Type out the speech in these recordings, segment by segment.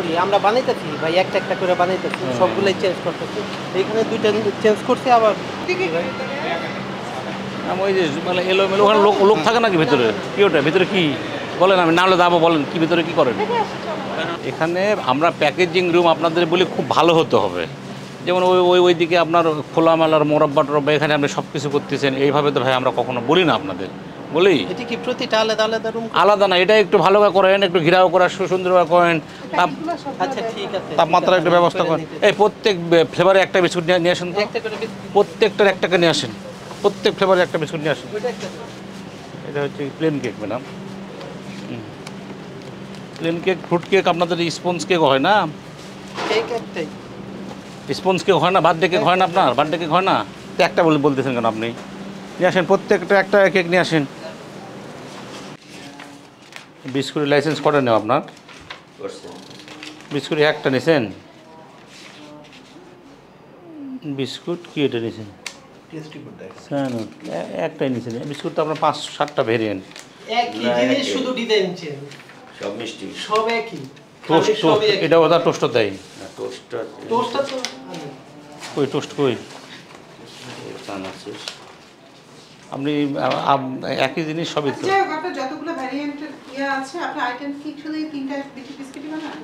করি আমরা বানাইতেছি ভাই, একটা একটা করে বানাইতেছি, সবগুলাই চেঞ্জ করতেছি। এখানে দুইটা চেঞ্জ করছি আবার। ওই যে মানে এলোমেলো ওখানে লোক থাকে নাকি ভিতরে? কি ওটা ভিতরে কি বলেন, আমি নাহলে যাবো, বলেন কি ভিতরে কি করেন? এখানে আমরা প্যাকেজিং রুম আপনাদের বলি খুব ভালো হতে হবে। যেমন ওইদিকে আপনার খোলামেলার মোরব্বা টোরব্বা, এখানে আপনি সব কিছু করতেছেন, এইভাবে তো ভাই আমরা কখনো বলি না আপনাদের, বলি এটা কি প্রতিটা আলাদা আলাদা রুম? আলাদা না, এটা একটু ভালো করে করেন, একটু ঘিরাও করা সুন্দরভাবে করেন, আচ্ছা ঠিক আছে, তাপমাত্রা একটু ব্যবস্থা করেন। এই প্রত্যেক ফ্লেভারে একটা বিস্কুট নিয়ে আসেন তো, একটা করে বিস্কুট। প্রত্যেকটার একটা করে নিয়ে আসেন, প্রত্যেক ফ্লেভারে একটা বিস্কুট নিয়ে আসেন। ওইটা একটা। এটা হচ্ছে plane cake madam. Plane cake, fruit cake, আপনাদের স্পঞ্জ কেক হয় না? কেক একটাই। স্পঞ্জ কেক হয় না? বার্থডে কেক হয় না আপনার? বার্থডে কেক হয় না? তো একটা বলতেছেন কেন আপনি? নিয়ে আসেন প্রত্যেকটা একটা কেক নিয়ে আসেন। বিস্কুটের লাইসেন্স কটা নেও আপনার? বিস্কুট একটা নিয়েছেন? বিস্কুট কি এটা নিয়েছেন? একটাই নিয়েছেন বিস্কুট, তো আপনার 5-7টা ভেরিয়েন্ট। একই জিনিস, শুধু ডিজাইন চেঞ্জ। সব মিষ্টি, সব একই। টোস্ট, এটা ওটা টোস্টও দেয়। টোস্টটা তো কই টোস্ট কই? আপনি একই জিনিস সবই তো। আপনার যতগুলো ভ্যারিয়েন্টের ইয়া আছে, আপনার আইটেম কি শুধু এই তিনটা বিস্কিটই বানান?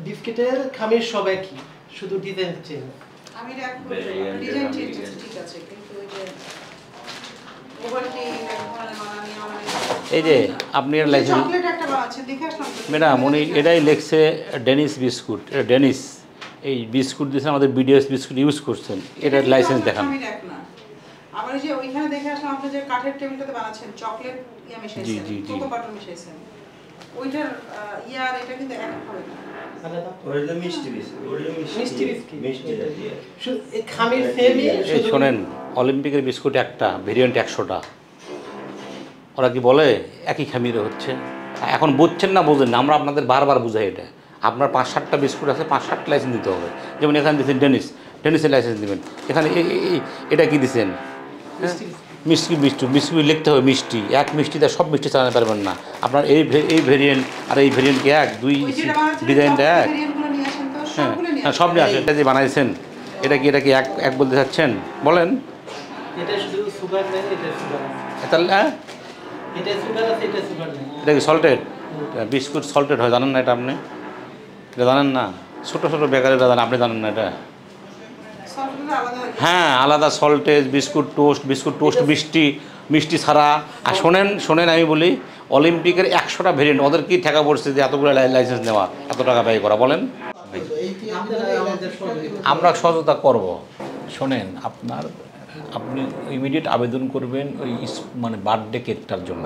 বিস্কিটের খামির সব একই, শুধু ডিজাইন চেঞ্জ। আমি ডিজাইন চেঞ্জ আছে, ঠিক আছে, কিন্তু ওই যে ওভারটি ধরনের বানানি এই যে আপনি এর লাইসেন্স চকলেট একটা বানাচ্ছেন, দেখে আসলাম ম্যাডাম, উনি এটাই লেখছে ডেনিস বিস্কুট, এটা ডেনিস। এই বিস্কুট দিয়েছে আমাদের বিডিএস বিস্কুট ইউজ করছেন, এটার লাইসেন্স দেখান। আমি দেখ না, আবার ওই যে ওইখানে দেখে আসলাম আপনি যে কাঠের টেবিলটাতে বানাচ্ছেন, চকলেট ইয়া মিশাইছেন, কোকো বাটার মিশাইছেন, ওইটার ইয়ার এটা কিন্তু এক হবে না। ওটা মিষ্টি বিস্কুট, ওটা মিষ্টি বিস্কিট। মিষ্টি দিয়ে শুধু এই খামির সেমই। এই শোনেন, অলিম্পিকের বিস্কুট একটা ভেরিয়েন্ট 100টা, ওরা কি বলে একই খামিরে হচ্ছে? এখন বুঝছেন না, বোঝেন না, আমরা আপনাদের বারবার বুঝাই এটা। আপনার 5-7টা বিস্কুট আছে, 5-7টা লাইসেন্স দিতে হবে। যেমন এখানে দিচ্ছেন ডেনিসের লাইসেন্স দেবেন। এখানে এটা কি দিচ্ছেন? মিষ্টি বিস্কুট লিখতে হবে মিষ্টি, এক মিষ্টিতে সব মিষ্টি চালাতে পারবেন না। আপনার এই ভেরিয়েন্ট আর এই ভেরিয়েন্ট কি এক? দুই ডিজাইনটা এক? হ্যাঁ সব নিয়ে আসেন। এটা যে বানাইছেন এটা কি এক বলতে চাচ্ছেন? বলেন। এটা শুধু সুগার নেই, এটা সুগার আছে। তাহলে এটা সুগার আছে, এটা সুগার নেই। এটা কি সল্টেড? বিস্কুট সল্টেড হয়, জানেন না এটা আপনি? এটা জানেন না? ছোটো ছোটো বেকারিরা জানেন, আপনি জানেন না এটা? হ্যাঁ আলাদা সল্টেজ, বিস্কুট টোস্ট মিষ্টি ছাড়া। আর শোনেন আমি বলি, অলিম্পিকের 100টা ভেরিয়েন্ট, ওদের কি ঠেকা পড়ছে যে এতগুলো লাইসেন্স নেওয়া, এত টাকা ব্যয় করা? বলেন। আমরা সহযোগিতা করব। শোনেন, আপনি ইমিডিয়েট আবেদন করবেন ওই মানে বার্থডে কেকটার জন্য।